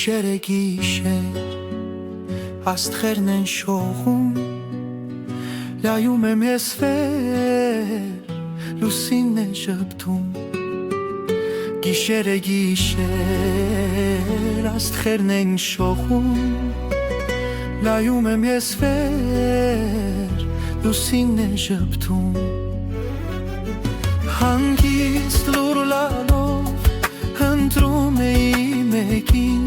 Գիշեր է գիշեր, աստղերն են շողում, լայում եմ ես վեր, լուսինն է ժպտում։ Գիշեր է գիշեր, աստղերն են շողում, լայում եմ ես վեր, լուսինն է ժպտում։ Հանգիստ լուր լալով ընտրում էի մեկին,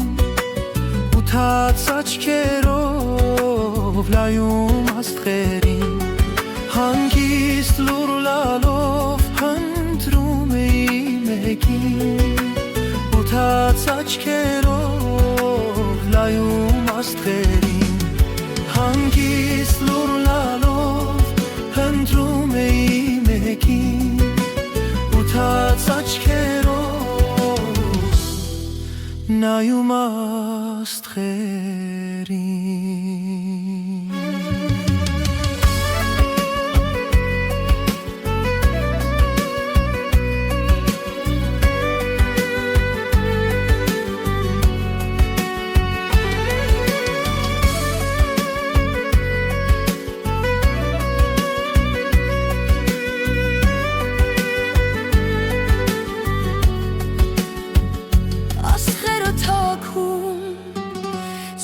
ութած աչքերով լայում աստղերին։ Հանգիստ լուր լալով ընտրում էի մեկին, ութած աչքերով լայում աստղերին։ Հանգիստ լուր լալով ընտրում էի մեկին, ութած աչքերով նայում աստղերին։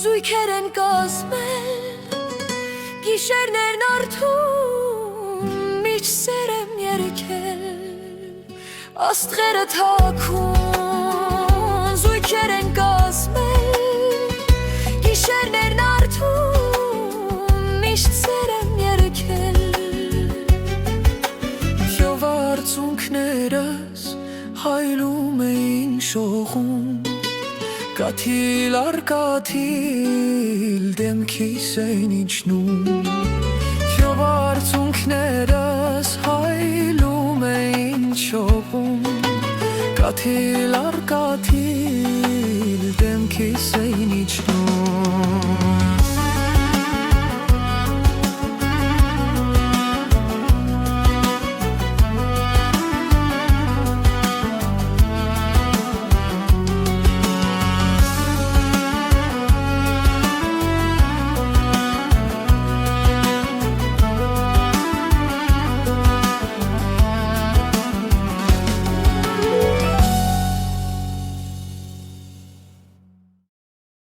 Զույգեր են կազմել, գիշերներն արթուն, միշտ սեր եմ երգել։ Աստղերը թաքուն, զույգեր են կազմել, գիշերներն արթուն, միշտ սեր եմ երգել։ Եվ արցունքներս հայլում էին շողում, կաթիլ առ կաթիլ դեմքիս էին իջնում։ Եվ արցունքներս հայլում էին շողում, կաթիլ առ կաթիլ դեմքիս էին իջնում։